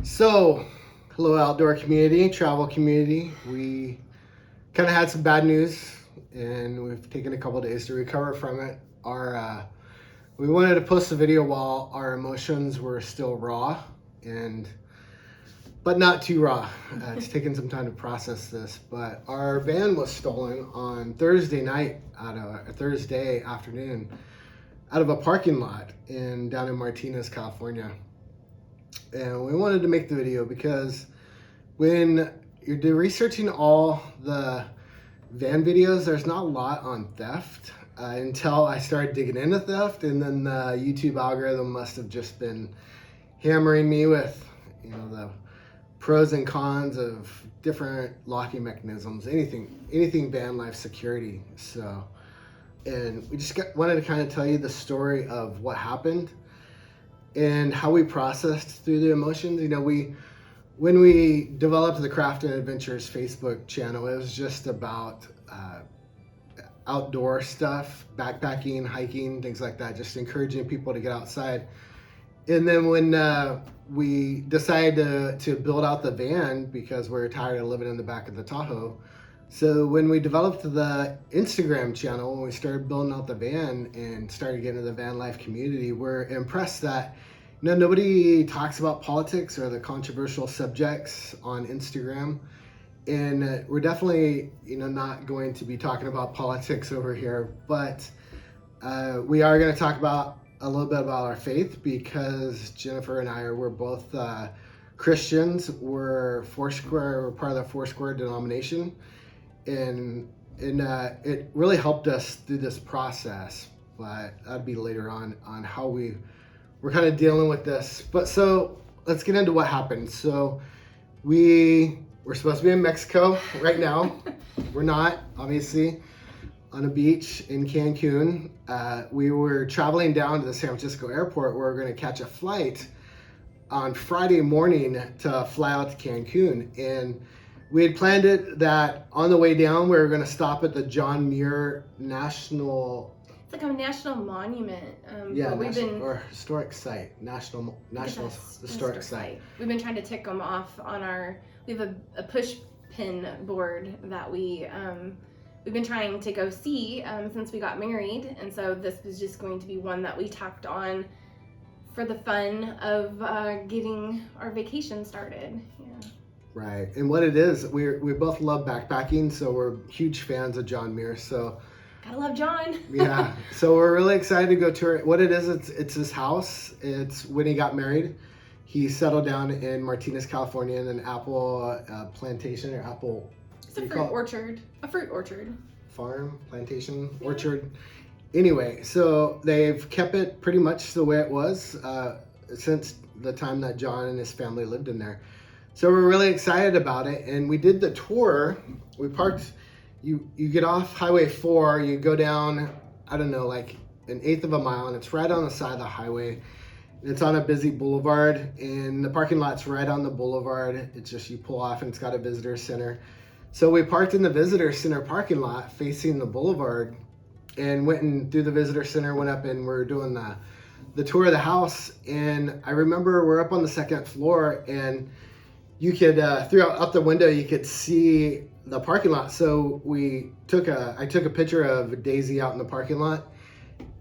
So, hello outdoor community, travel community. We kind of had some bad news and we've taken a couple days to recover from it. We wanted to post a video while our emotions were still raw and but not too raw. It's taken some time to process this, but our van was stolen on Thursday night Thursday afternoon out of a parking lot down in Martinez, California. And we wanted to make the video because when you're researching all the van videos, there's not a lot on theft until I started digging into theft, and then the YouTube algorithm must have just been hammering me with, the pros and cons of different locking mechanisms, anything van life security. So, and we just wanted to kind of tell you the story of what happened and how we processed through the emotions. When we developed the Craft and Adventures Facebook channel, it was just about outdoor stuff, backpacking, hiking, things like that, just encouraging people to get outside. And then when we decided to build out the van because we were tired of living in the back of the Tahoe, so when we developed the Instagram channel, when we started building out the van and started getting to the van life community, we're impressed that nobody talks about politics or the controversial subjects on Instagram. And we're definitely not going to be talking about politics over here, but we are going to talk about a little bit about our faith because Jennifer and we're both Christians. We're Foursquare. We're part of the Foursquare denomination. And it really helped us through this process, but that'd be later on how we're kind of dealing with this. But so let's get into what happened. So we're supposed to be in Mexico right now. We're not, obviously, on a beach in Cancun. We were traveling down to the San Francisco airport where we're going to catch a flight on Friday morning to fly out to Cancun. And we had planned it that on the way down, we were going to stop at the John Muir National. It's like a national monument. Or historic site. National historic site. We've been trying to tick them off on we have a push pin board that we've been trying to go see since we got married. And so this was just going to be one that we tacked on for the fun of getting our vacation started. Yeah. Right, and what it is, we both love backpacking, so we're huge fans of John Muir. So gotta love John. Yeah, so we're really excited to go tour. What it is, it's his house. It's when he got married, he settled down in Martinez, California, in an apple plantation or apple. It's a fruit orchard. A fruit orchard. Farm, plantation, orchard. Anyway, so they've kept it pretty much the way it was since the time that John and his family lived in there. So we're really excited about it, and we did the tour. We parked. You get off Highway 4. You go down, I don't know, like an eighth of a mile, and it's right on the side of the highway. It's on a busy boulevard, and the parking lot's right on the boulevard. It's just you pull off, and it's got a visitor center. So we parked in the visitor center parking lot facing the boulevard, and went and through the visitor center. Went up, and we're doing the tour of the house. And I remember we're up on the second floor, and you could out the window you could see the parking lot. So I took a picture of Daisy out in the parking lot,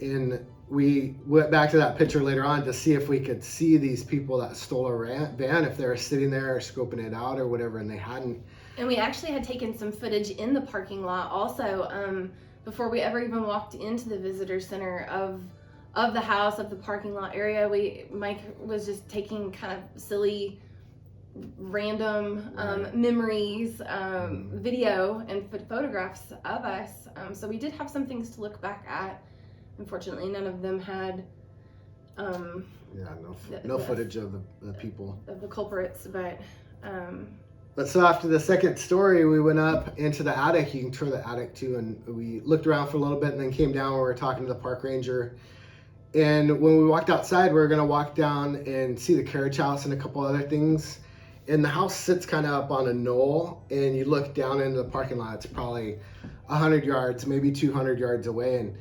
and we went back to that picture later on to see if we could see these people that stole our van, if they were sitting there or scoping it out or whatever, and they hadn't. And we actually had taken some footage in the parking lot also before we ever even walked into the visitor center of the house, of the parking lot area. Mike was just taking kind of silly random memories, video and photographs of us. So we did have some things to look back at. Unfortunately, none of them had no footage of the people, of the culprits, but so after the second story, we went up into the attic. You can tour the attic too, and we looked around for a little bit and then came down where we were talking to the park ranger. And when we walked outside, we were going to walk down and see the carriage house and a couple other things. And the house sits kind of up on a knoll, and you look down into the parking lot. It's probably 100 yards, maybe 200 yards away. And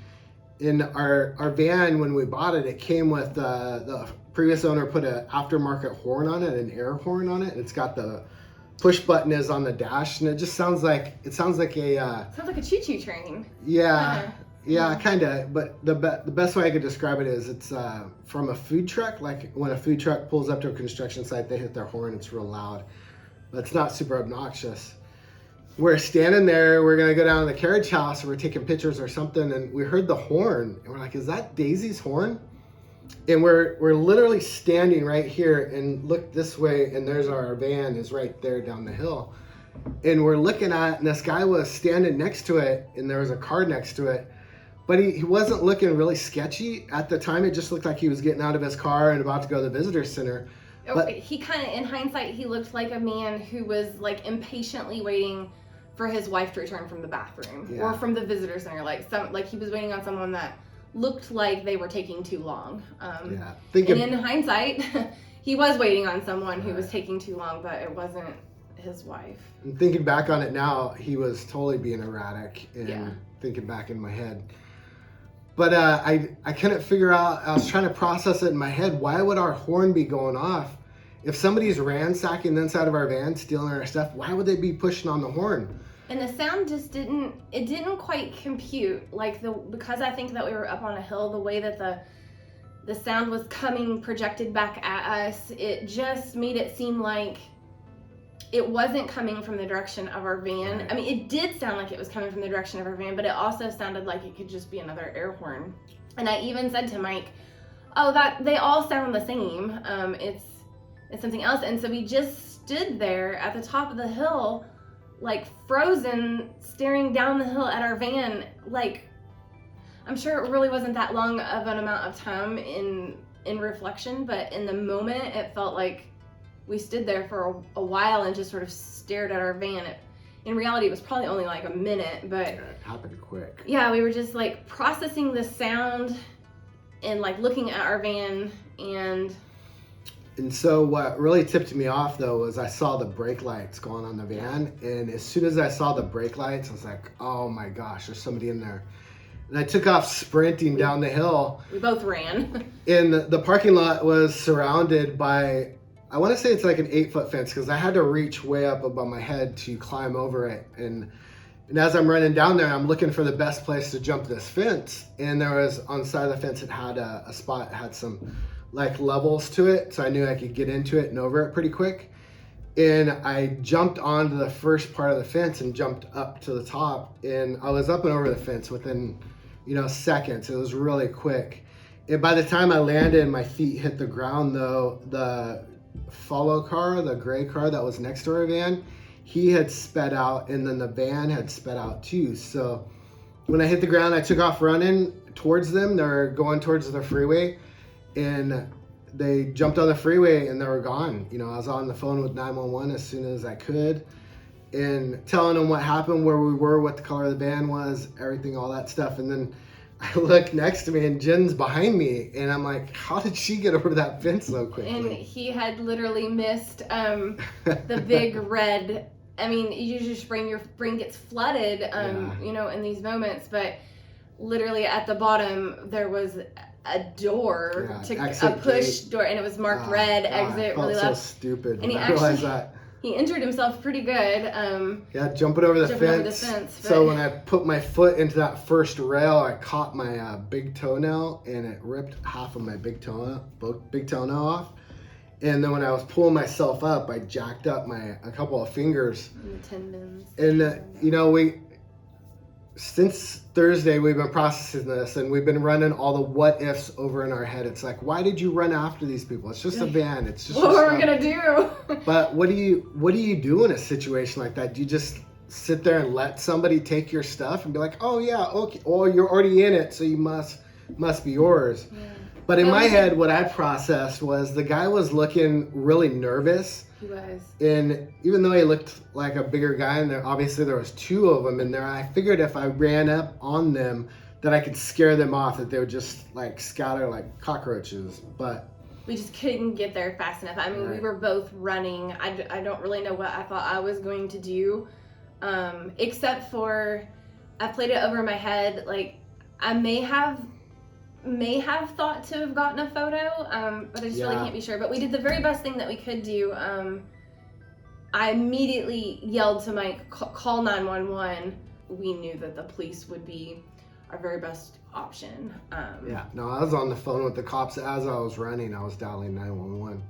in our van, when we bought it, it came with the previous owner put an aftermarket horn on it, an air horn on it. It's got the push button is on the dash, and it just sounds like a sounds like a choo-choo train. Yeah, kind of. But the best way I could describe it is it's from a food truck. Like when a food truck pulls up to a construction site, they hit their horn. It's real loud, but it's not super obnoxious. We're standing there. We're gonna go down to the carriage house. We're taking pictures or something, and we heard the horn, and we're like, "Is that Daisy's horn?" And we're literally standing right here and look this way, and there's our van is right there down the hill. And we're looking at it, and this guy was standing next to it, and there was a car next to it. But he wasn't looking really sketchy at the time. It just looked like he was getting out of his car and about to go to the visitor center. But he kind of, in hindsight, he looked like a man who was like impatiently waiting for his wife to return from the bathroom or from the visitor center. Like he was waiting on someone that looked like they were taking too long. And in hindsight, he was waiting on someone who was taking too long, but it wasn't his wife. And thinking back on it now, he was totally being erratic and thinking back in my head. But I couldn't figure out, I was trying to process it in my head, why would our horn be going off? If somebody's ransacking the inside of our van, stealing our stuff, why would they be pushing on the horn? And the sound just didn't quite compute. Because I think that we were up on a hill, the way that the sound was coming projected back at us, it just made it seem like it wasn't coming from the direction of our van. Right. I mean, it did sound like it was coming from the direction of our van, but it also sounded like it could just be another air horn. And I even said to Mike, "Oh, that they all sound the same. It's something else." And so we just stood there at the top of the hill, like frozen, staring down the hill at our van. Like, I'm sure it really wasn't that long of an amount of time in reflection, but in the moment, it felt like we stood there for a while and just sort of stared at our van. In reality, it was probably only like a minute, but it happened quick. Yeah, we were just like processing the sound and like looking at our van. And so what really tipped me off though was I saw the brake lights going on the van, and as soon as I saw the brake lights, I was like, "Oh my gosh, there's somebody in there." And I took off sprinting down the hill. We both ran. And the parking lot was surrounded by, I want to say it's like an 8-foot fence, because I had to reach way up above my head to climb over it. And as I'm running down there, I'm looking for the best place to jump this fence. And there was, on the side of the fence, it had a spot, it had some like levels to it. So I knew I could get into it and over it pretty quick. And I jumped onto the first part of the fence and jumped up to the top. And I was up and over the fence within, seconds. It was really quick. And by the time I landed and my feet hit the ground though, the follow car, the gray car that was next to our van, he had sped out, and then the van had sped out too. So when I hit the ground, I took off running towards them. They're going towards the freeway, and they jumped on the freeway and they were gone. I was on the phone with 911 as soon as I could and telling them what happened, where we were, what the color of the van was, everything, all that stuff. And then I look next to me and Jen's behind me, and I'm like, how did she get over that fence so quickly? And he had literally missed the big red. I mean, your brain gets flooded, in these moments, but literally at the bottom there was a door, a push door, and it was marked red, exit, really loud. So stupid. And I realized that. He injured himself pretty good. Jumping over the fence. So when I put my foot into that first rail, I caught my big toenail, and it ripped half of my big toenail off. And then when I was pulling myself up, I jacked up a couple of fingers. And the tendons. And since Thursday, we've been processing this, and we've been running all the what ifs over in our head. It's like, why did you run after these people? It's just a van. It's just what were we gonna do? But what do you do in a situation like that? Do you just sit there and let somebody take your stuff and be like, "Oh yeah, okay," or you're already in it, so you must be yours? Yeah. But in my head, what I processed was the guy was looking really nervous. He was. And even though he looked like a bigger guy, and obviously there was 2 of them in there, I figured if I ran up on them that I could scare them off, that they would just like scatter like cockroaches. But we just couldn't get there fast enough. I mean, We were both running. I don't really know what I thought I was going to do, except for I played it over my head. Like, I may have may have thought to have gotten a photo, but I just really can't be sure. But we did the very best thing that we could do. I immediately yelled to Mike, call 911. We knew that the police would be our very best option. Yeah, no, I was on the phone with the cops as I was running. I was dialing 911.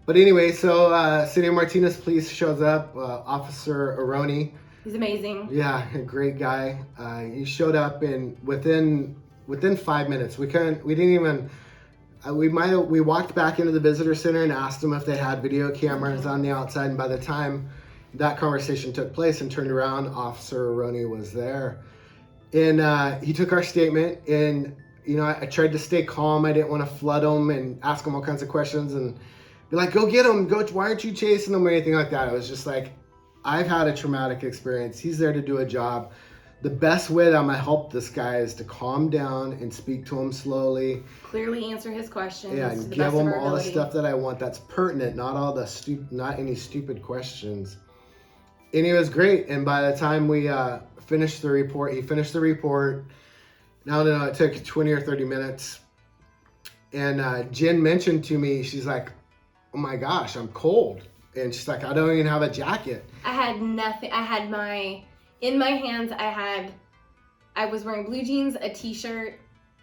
But anyway, so City of Martinez Police shows up. Officer Aroni. He's amazing. Yeah, a great guy. He showed up, and within 5 minutes, we didn't even. We walked back into the visitor center and asked them if they had video cameras on the outside. And by the time that conversation took place and turned around, Officer Aroni was there, and he took our statement. And I tried to stay calm. I didn't want to flood him and ask him all kinds of questions and be like, "Go get him! Go! Why aren't you chasing him?" or anything like that. I was just like, I've had a traumatic experience. He's there to do a job. The best way that I'm gonna help this guy is to calm down and speak to him slowly. Clearly answer his questions. Yeah, and give him all the stuff that I want that's pertinent, not any stupid questions. And he was great. And by the time we finished the report, he finished the report. Now, it took 20 or 30 minutes. And Jen mentioned to me, she's like, "Oh my gosh, I'm cold." And she's like, "I don't even have a jacket." I had nothing. In my hands, I was wearing blue jeans, a t-shirt.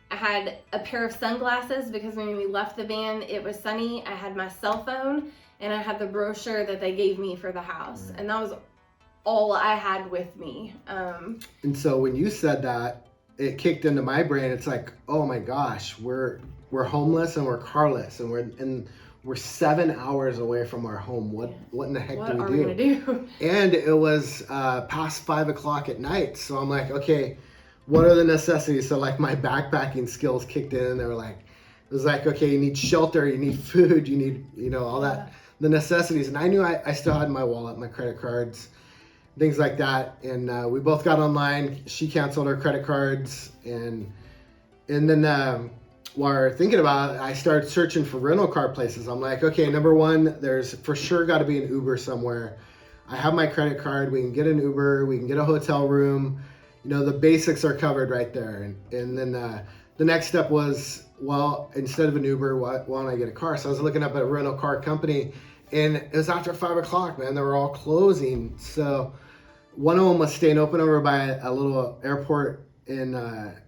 I had a pair of sunglasses because when we left the van, it was sunny. I had my cell phone and I had the brochure that they gave me for the house. And that was all I had with me. And so when you said that, it kicked into my brain. It's like, oh my gosh, we're homeless and we're carless and we're 7 hours away from our home. What in the heck do we do? What are we gonna do? And it was past 5 o'clock at night. So I'm like, okay, what are the necessities? So like my backpacking skills kicked in. They were like, it was like, okay, you need shelter, you need food, you need, all that, the necessities. And I knew I still had my wallet, my credit cards, things like that. And we both got online. She canceled her credit cards. And then while we're thinking about it, I started searching for rental car places. I'm like, okay, number one, there's for sure got to be an Uber somewhere. I have my credit card. We can get an Uber. We can get a hotel room. The basics are covered right there. And then the next step was, well, instead of an Uber, why don't I get a car? So I was looking up at a rental car company, and it was after 5 o'clock, man. They were all closing. So one of them was staying open over by a little airport in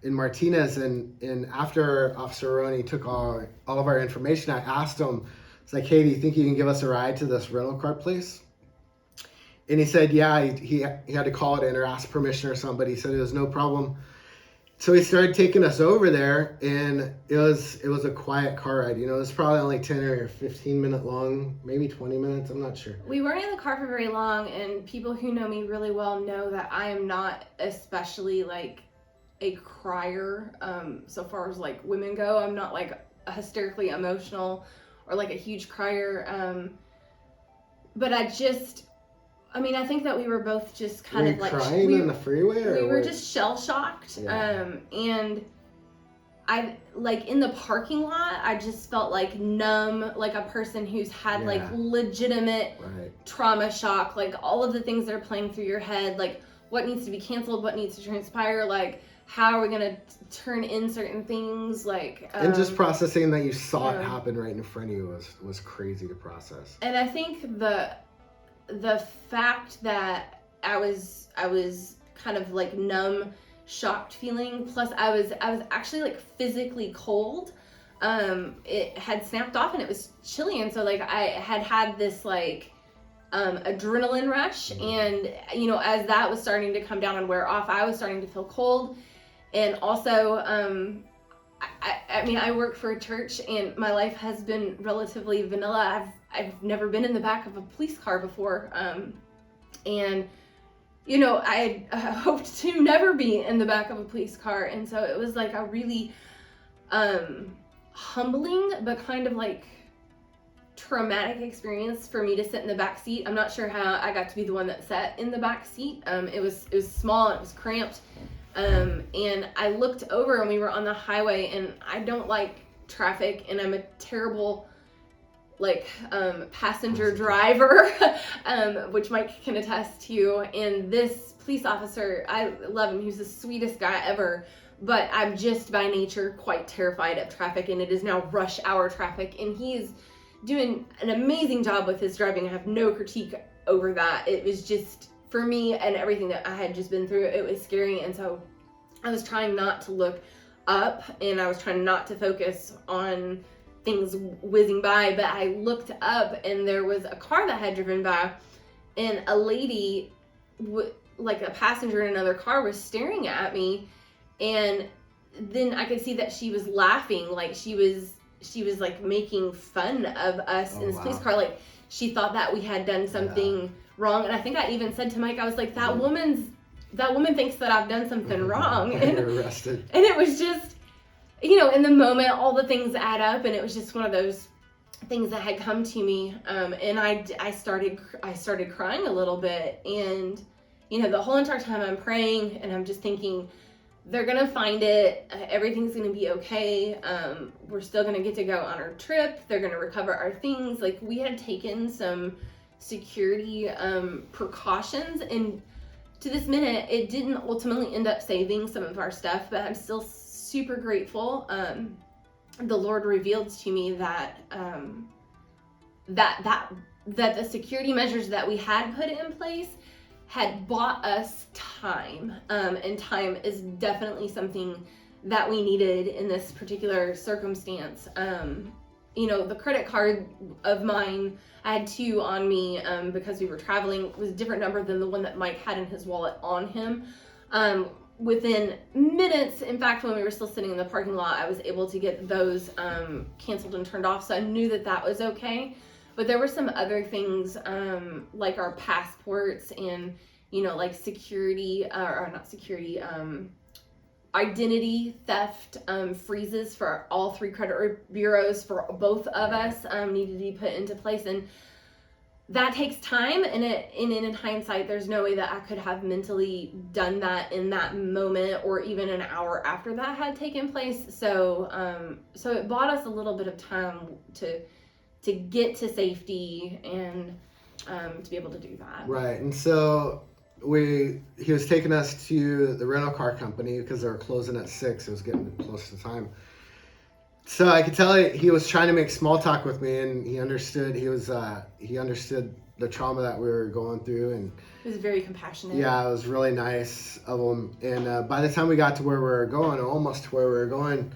Martinez, and after Officer Aroni took all of our information, I asked him, it's like, "Hey, do you think you can give us a ride to this rental car place?" And he said, yeah, he had to call it in or ask permission or something, but he said it was no problem. So he started taking us over there, and it was a quiet car ride. It was probably only 10 or 15 minute long, maybe 20 minutes, I'm not sure. We weren't in the car for very long, and people who know me really well know that I am not especially like a crier, so far as like women go. I'm not like hysterically emotional or like a huge crier, but I think that we were both just kind of like crying on the freeway, or we were just shell shocked. Yeah. And I like in the parking lot, I just felt like numb, like a person who's had like legitimate trauma shock, like all of the things that are playing through your head, like what needs to be canceled, what needs to transpire, like how are we gonna turn in certain things, like and just processing that you saw it happen right in front of you was crazy to process. And I think the fact that I was kind of like numb, shocked feeling, plus I was actually like physically cold. It had snapped off and it was chilly, and so like I had this like adrenaline rush, and as that was starting to come down and wear off, I was starting to feel cold. And also I work for a church, and my life has been relatively vanilla. I've never been in the back of a police car before, and I hoped to never be in the back of a police car. And so it was like a really humbling but kind of like traumatic experience for me to sit in the back seat. I'm not sure how I got to be the one that sat in the back seat. It was small, it was cramped, and I looked over and we were on the highway, and I don't like traffic, and I'm a terrible passenger driver, which Mike can attest to. And this police officer, I love him, he was the sweetest guy ever, but I'm just by nature quite terrified of traffic, and it is now rush hour traffic, and he's doing an amazing job with his driving. I have no critique over that. It was just, for me and everything that I had just been through, it was scary. And so I was trying not to look up, and I was trying not to focus on things whizzing by, but I looked up and there was a car that had driven by, and a lady, like a passenger in another car, was staring at me, and then I could see that she was laughing, like she was like making fun of us in this police car, like she thought that we had done something wrong. And I think I even said to Mike, I was like, that woman thinks that I've done something wrong, and you're arrested. And it was just, you know, in the moment, all the things add up, and it was just one of those things that had come to me, and I started crying a little bit, and you know, the whole entire time I'm praying, and I'm just thinking, they're gonna find it, everything's gonna be okay, we're still gonna get to go on our trip, they're gonna recover our things. Like, we had taken some security precautions, and to this minute it didn't ultimately end up saving some of our stuff, but I'm still super grateful. The Lord revealed to me that that the security measures that we had put in place had bought us time, and time is definitely something that we needed in this particular circumstance. You know, the credit card of mine, I had two on me because we were traveling, was a different number than the one that Mike had in his wallet on him. Within minutes, in fact, when we were still sitting in the parking lot, I was able to get those canceled and turned off, so I knew that that was okay. But there were some other things, like our passports and, you know, like security, or not security, identity theft freezes for all three credit bureaus for both of us needed to be put into place. And that takes time, and in hindsight, there's no way that I could have mentally done that in that moment, or even an hour after that had taken place. So so it bought us a little bit of time to get to safety and to be able to do that. Right. And so he was taking us to the rental car company because they were closing at 6. It was getting close to time. So I could tell he was trying to make small talk with me, and he understood. He understood the trauma that we were going through, and it was very compassionate. Yeah, it was really nice of him. And by the time we got to where we were going, or almost to where we were going,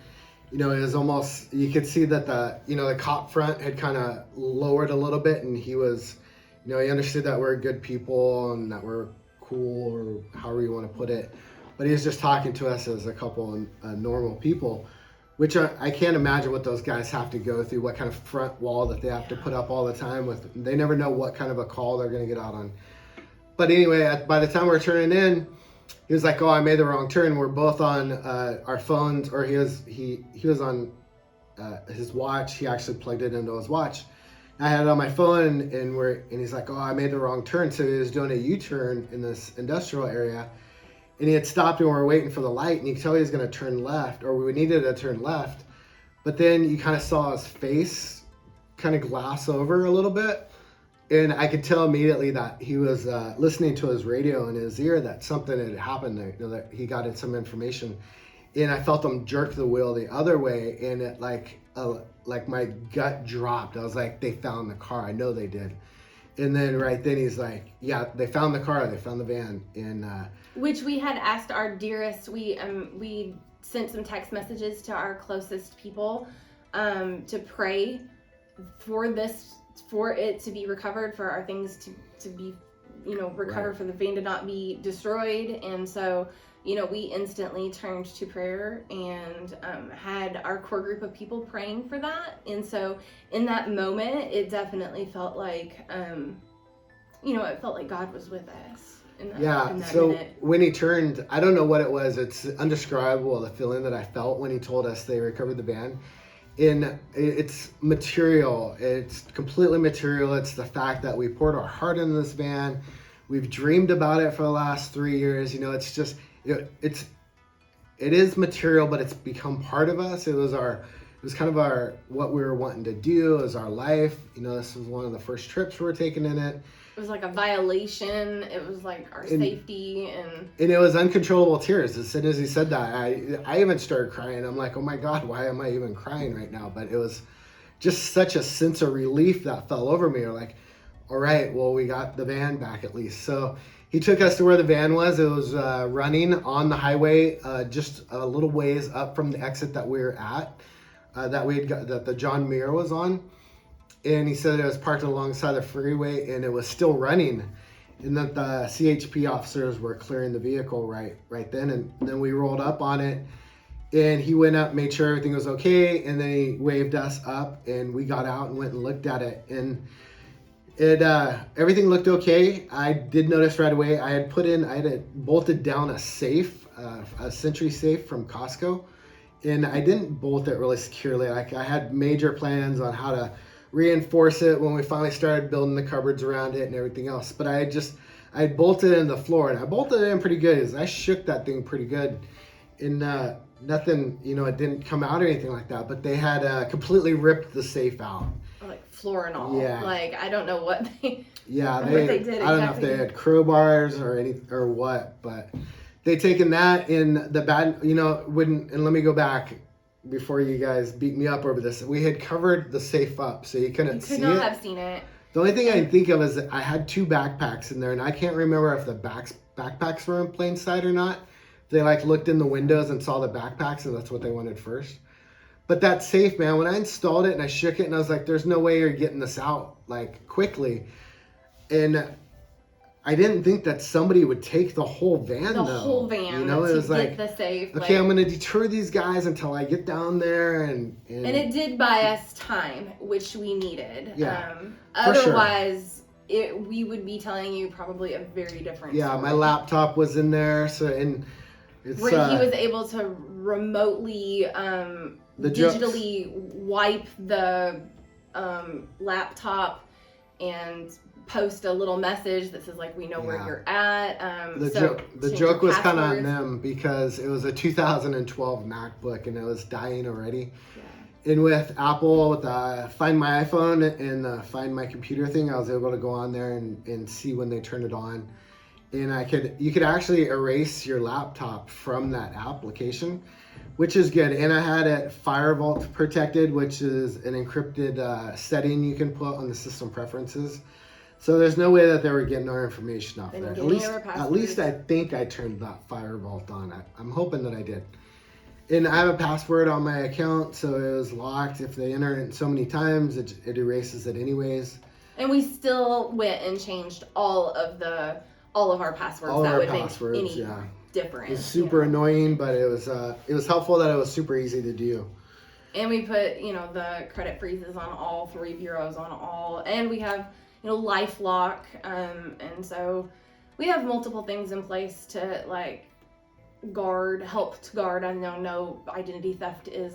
you know, it was almost, you could see that the cop front had kind of lowered a little bit, and he was, you know, he understood that we're good people and that we're cool, or however you want to put it. But he was just talking to us as a couple of normal people, which I can't imagine what those guys have to go through, what kind of front wall that they have to put up all the time with. They never know what kind of a call they're going to get out on. But anyway, by the time we're turning in, he was like, "Oh, I made the wrong turn." We're both on our phones, or he was on his watch. He actually plugged it into his watch. I had it on my phone, and he's like, "Oh, I made the wrong turn." So he was doing a U-turn in this industrial area. And he had stopped, and we were waiting for the light, and you could tell he was going to turn left, or we needed to turn left. But then you kind of saw his face kind of glass over a little bit, and I could tell immediately that he was listening to his radio in his ear, that something had happened there, you know, that he got some information. And I felt him jerk the wheel the other way, and it like my gut dropped. I was like, "They found the car. I know they did." And then right then he's like, "Yeah, they found the car. They found the van." And which we had asked our dearest. We sent some text messages to our closest people to pray for it to be recovered, for our things to be, you know, recovered, right, for the van to not be destroyed. And so, you know, we instantly turned to prayer and had our core group of people praying for that. And so in that moment, it definitely felt like, you know, it felt like God was with us. In that so minute. When he turned, I don't know what it was. It's undescribable, the feeling that I felt when he told us they recovered the van. It's material. It's completely material. It's the fact that we poured our heart into this van. We've dreamed about it for the last 3 years. You know, it's just, it is material, but it's become part of us. It was our was kind of what we were wanting to do. It was our life. You know, this was one of the first trips we were taking in it. It was like a violation. It was like our safety, and it was uncontrollable tears. As soon as he said that, I even started crying. I'm like, oh my God, why am I even crying right now? But it was just such a sense of relief that fell over me. Or like, all right, well, we got the van back at least. So he took us to where the van was. It was running on the highway, just a little ways up from the exit that we were at, that the John Muir was on. And he said it was parked alongside the freeway and it was still running, and that the CHP officers were clearing the vehicle right then. And then we rolled up on it, and he went up, made sure everything was okay, and then he waved us up, and we got out and went and looked at it, and everything looked okay. I did notice right away I had bolted down a safe, a Sentry safe from Costco, and I didn't bolt it really securely. Like, I had major plans on how to reinforce it when we finally started building the cupboards around it and everything else. But I had bolted it in the floor, and I bolted it in pretty good. I shook that thing pretty good, and nothing, you know, it didn't come out or anything like that. But they had completely ripped the safe out, like floor and all. Yeah. Like, I don't know what they. Yeah, what they did exactly. I don't know if they had crowbars or what, but they taken that in the bad, you know, and let me go back before you guys beat me up over this. We had covered the safe up so you couldn't see it. You could not have seen it. The only thing I can think of is that I had 2 backpacks in there, and I can't remember if the backpacks were in plain sight or not. They like looked in the windows and saw the backpacks, and that's what they wanted first. But that safe, man, when I installed it and I shook it, and I was like, there's no way you're getting this out like quickly. And I didn't think that somebody would take the whole van, The though. whole van, you know, it was to like, get the safe. okay, I'm going to deter these guys until I get down there. And it did buy us time, which we needed. Yeah, otherwise, we would be telling you probably a very different story. My laptop was in there. It's, where he was able to remotely, digitally wipe the laptop and post a little message that says, like, we know where you're at. The joke was kind of on them because it was a 2012 MacBook and it was dying already. Yeah. And with Apple, with Find My iPhone and the Find My Computer thing, I was able to go on there and see when they turned it on. And you could actually erase your laptop from that application, which is good. And I had it Firewall protected, which is an encrypted setting you can put on the system preferences. So there's no way that they were getting our information off there. At least I think I turned that Firewall on. I'm hoping that I did. And I have a password on my account, so it was locked. If they enter it so many times, it erases it anyways. And we still went and changed all of our passwords. All that our would passwords, make any difference. It was super annoying, but it was helpful that it was super easy to do. And we put, the credit freezes on all 3 bureaus on all, and we have, LifeLock, and so we have multiple things in place to help to guard. I know no identity theft is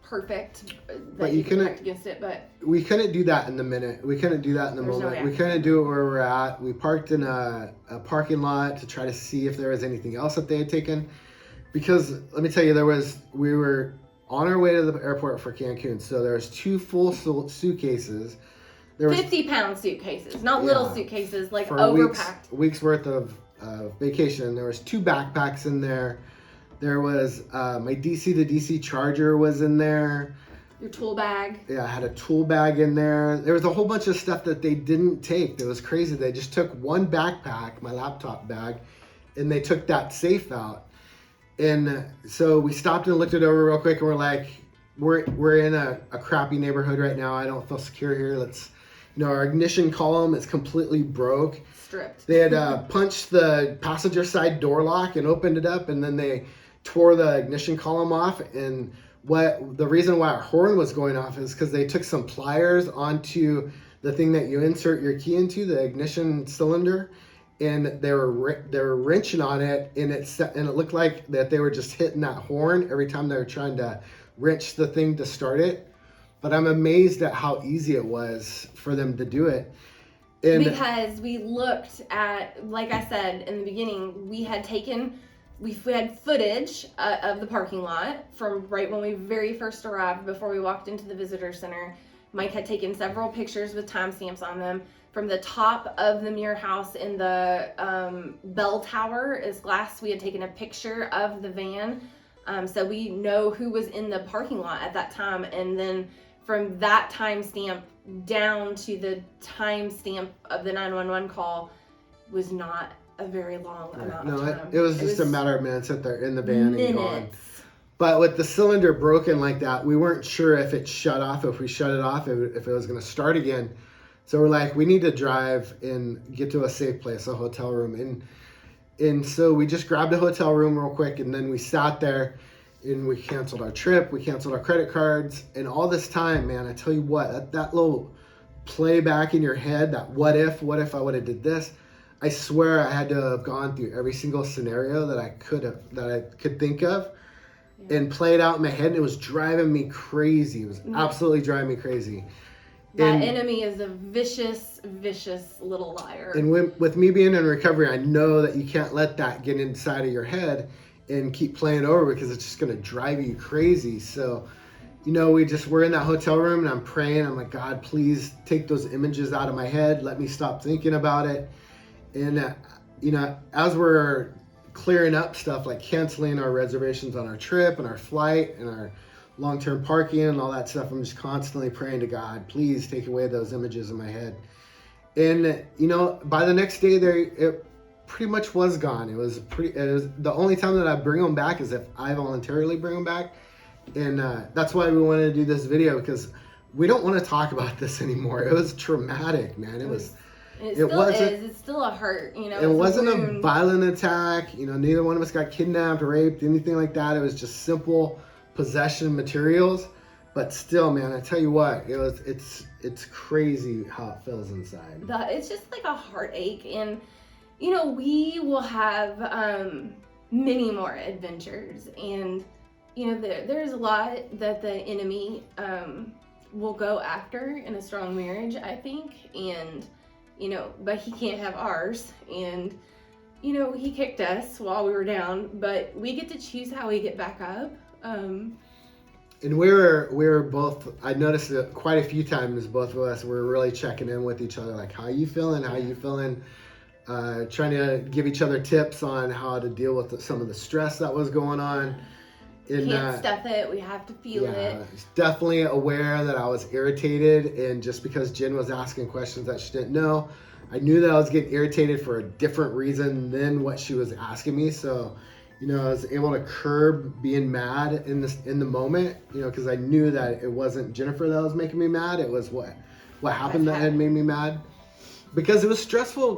perfect, but you couldn't against it, but we couldn't do that in the minute. We couldn't do that in the moment. We couldn't do it where we're at. We parked in a parking lot to try to see if there was anything else that they had taken, because let me tell you, we were on our way to the airport for Cancun, so there's 2 full suitcases. There was 50-pound suitcases, not little suitcases, for overpacked. Weeks worth of vacation. There was 2 backpacks in there. There was my DC to DC charger was in there. Your tool bag. Yeah, I had a tool bag in there. There was a whole bunch of stuff that they didn't take. It was crazy. They just took one backpack, my laptop bag, and they took that safe out. And so we stopped and looked it over real quick, and we're like, we're in a crappy neighborhood right now. I don't feel secure here. Our ignition column is completely broke. Stripped. They had punched the passenger side door lock and opened it up, and then they tore the ignition column off. And the reason why our horn was going off is because they took some pliers onto the thing that you insert your key into, the ignition cylinder, and they were wrenching on it, and it looked like that they were just hitting that horn every time they were trying to wrench the thing to start it. But I'm amazed at how easy it was for them to do it. And because we looked at, like I said in the beginning, we had taken we had footage of the parking lot from right when we very first arrived, before we walked into the visitor center. Mike had taken several pictures with timestamps on them. From the top of the Muir house in the bell tower is glass. We had taken a picture of the van, so we know who was in the parking lot at that time. And then from that timestamp down to the timestamp of the 911 call was not a very long amount of time. It was just a matter of minutes that they're in the van and gone. Minutes. But with the cylinder broken like that, we weren't sure if it shut off, if we shut it off, if it was going to start again. So we're like, we need to drive and get to a safe place, a hotel room. And so we just grabbed a hotel room real quick, and then we sat there and we canceled our trip, we canceled our credit cards. And all this time, man, I tell you what, that little playback in your head, that what if I would have did this, I swear I had to have gone through every single scenario that I could think of and play it out in my head. And it was driving me crazy. It was absolutely driving me crazy. That enemy is a vicious, vicious little liar. And with me being in recovery, I know that you can't let that get inside of your head and keep playing over, because it's just going to drive you crazy. So, we're in that hotel room, and I'm praying. I'm like, God, please take those images out of my head. Let me stop thinking about it. And, as we're clearing up stuff, like canceling our reservations on our trip and our flight and our long-term parking and all that stuff, I'm just constantly praying to God, please take away those images in my head. And by the next day, it pretty much was gone. It was the only time that I bring them back is if I voluntarily bring them back. And that's why we wanted to do this video, because we don't want to talk about this anymore. It was traumatic, man. It was. It still is. It's still a hurt, It wasn't a violent attack. Neither one of us got kidnapped or raped, anything like that. It was just simple possession materials. But still, man, I tell you what, it's crazy how it feels inside. It's just like a heartache. And we will have many more adventures, and there's a lot that the enemy will go after in a strong marriage, I think. And but he can't have ours. And he kicked us while we were down, but we get to choose how we get back up. And we were both, I noticed it quite a few times, both of us were really checking in with each other, like, how you feeling, trying to give each other tips on how to deal with some of the stress that was going on. Can't stuff it, we have to feel it. I was definitely aware that I was irritated, and just because Jen was asking questions that she didn't know, I knew that I was getting irritated for a different reason than what she was asking me. So I was able to curb being mad in the moment, because I knew that it wasn't Jennifer that was making me mad. It was what happened that had made me mad, because it was stressful.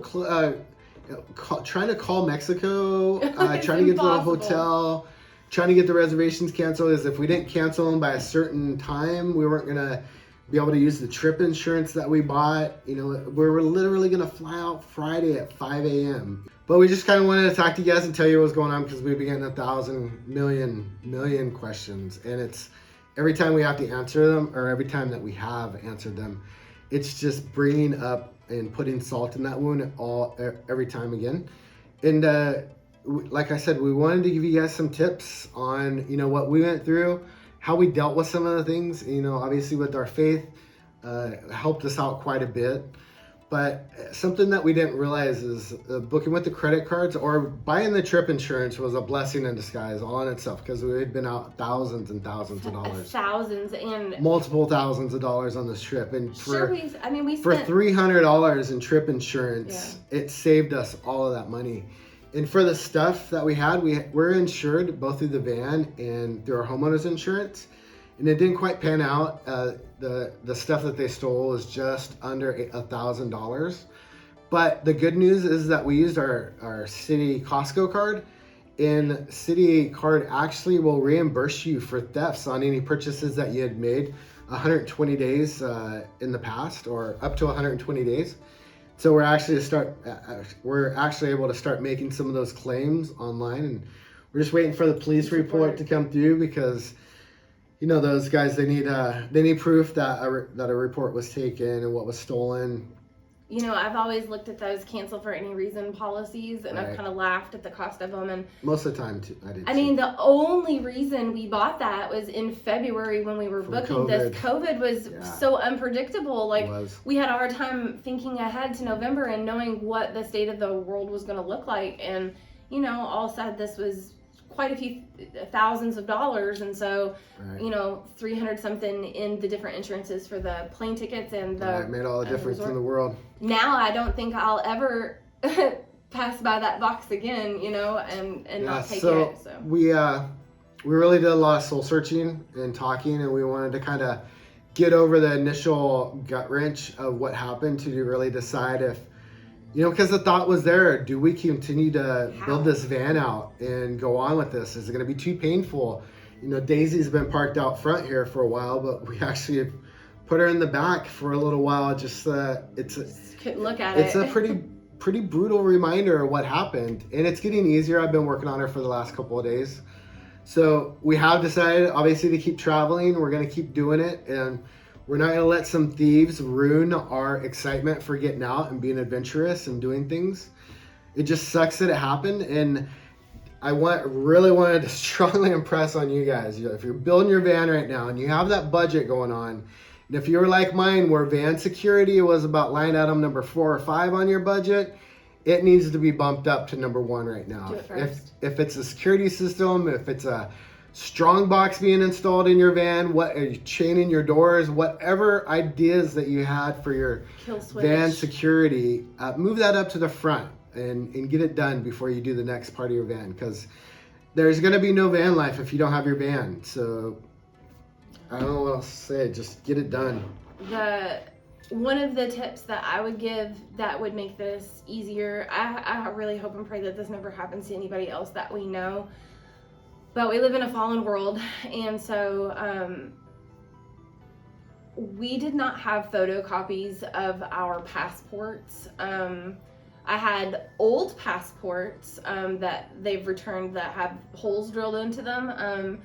Trying to call Mexico, trying to get to the hotel, trying to get the reservations canceled. Is if we didn't cancel them by a certain time, we weren't gonna be able to use the trip insurance that we bought. We were literally gonna fly out Friday at 5 a.m. But we just kind of wanted to talk to you guys and tell you what's going on, because we've been getting 1,000 million questions, and it's every time we have to answer them, or every time that we have answered them, it's just bringing up and putting salt in that wound every time again. And like I said, we wanted to give you guys some tips on what we went through, how we dealt with some of the things. Obviously with our faith, helped us out quite a bit. But something that we didn't realize is booking with the credit cards or buying the trip insurance was a blessing in disguise all in itself, because we had been out thousands and thousands of dollars. Thousands and multiple thousands of dollars on this trip. And we spent for $300 in trip insurance, it saved us all of that money. And for the stuff that we had, we're insured both through the van and through our homeowner's insurance. And it didn't quite pan out. The stuff that they stole was just under $1,000. But the good news is that we used our city Costco card, and city card actually will reimburse you for thefts on any purchases that you had made 120 days in the past, or up to 120 days. So we're actually able to start making some of those claims online, and we're just waiting for the police report to come through, because those guys, they need proof that a report was taken and what was stolen. you know, I've always looked at those cancel for any reason policies, and I've Right. kind of laughed at the cost of them. And Most of the time, too, I did. I mean, the only reason we bought that was in February when we were From booking this. COVID was Yeah. so unpredictable. Like, It was. we had a hard time thinking ahead to November and knowing what the state of the world was going to look like. And, you know, all said, this was quite a few thousands of dollars. And so, Right. you know, 300 something in the different insurances for the plane tickets and the. It made all the and the difference in resort. the world. Now I don't think I'll ever pass by that box again, you know, and not take it. So we really did a lot of soul searching and talking, and we wanted to kind of get over the initial gut wrench of what happened to really decide if, you know, because the thought was there, do we continue to build this van out and go on with this? Is it going to be too painful? You know, Daisy's been parked out front here for a while, but we actually put her in the back for a little while. Just just couldn't look at it's it. a pretty brutal reminder of what happened, and it's getting easier. I've been working on her for the last couple of days, so we have decided obviously to keep traveling. We're going to keep doing it, and we're not going to let some thieves ruin our excitement for getting out and being adventurous and doing things. It just sucks that it happened, and I really wanted to strongly impress on you guys, if you're building your van right now and you have that budget going on, and if you're like mine, where van security was about line item number 4 or 5 on your budget, it needs to be bumped up to number 1 right now. Do it first. If it's a security system, if it's a strong box being installed in your van, what are you chaining your doors, whatever ideas that you had for your Kill switch. van security, move that up to the front and get it done before you do the next part of your van, because there's going to be no van life if you don't have your van. So I don't know what else to say. Just get it done. One of the tips that I would give that would make this easier, I really hope and pray that this never happens to anybody else that we know, but we live in a fallen world, and so we did not have photocopies of our passports. I had old passports that they've returned that have holes drilled into them.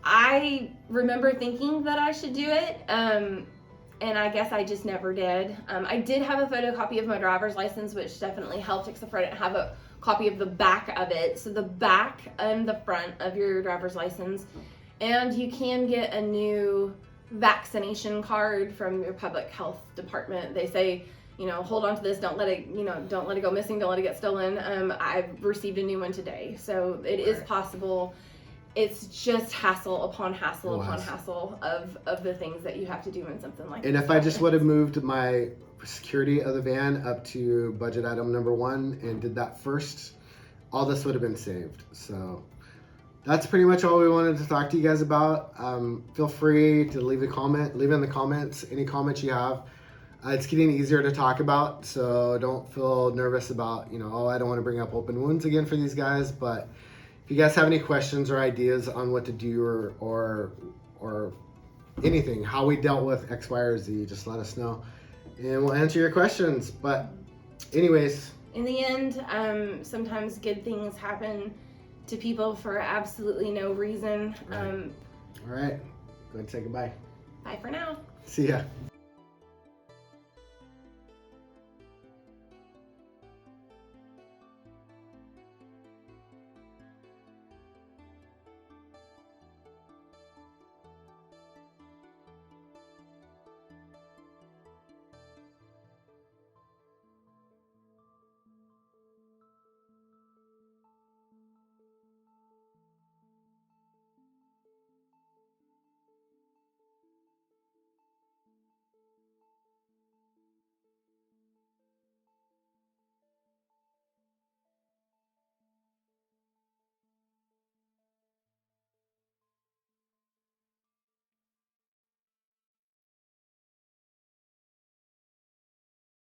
I remember thinking that I should do it, and I guess I just never did. I did have a photocopy of my driver's license, which definitely helped, except for I didn't have a copy of the back of it. So the back and the front of your driver's license, and you can get a new vaccination card from your public health department. They say, you know, hold on to this, don't let it go missing, don't let it get stolen. I've received a new one today, so it is possible. It's just hassle upon hassle upon hassle of the things that you have to do in something like that. And if I just would have moved my security of the van up to budget item number 1 and did that first, all this would have been saved. So that's pretty much all we wanted to talk to you guys about. Feel free to leave in the comments any comments you have. It's getting easier to talk about, so don't feel nervous about, you know, oh, I don't want to bring up open wounds again for these guys. But if you guys have any questions or ideas on what to do or anything, how we dealt with X, Y, or Z, just let us know and we'll answer your questions. But anyways, in the end, sometimes good things happen to people for absolutely no reason. Right. All right, go ahead and say goodbye. Bye for now. See ya.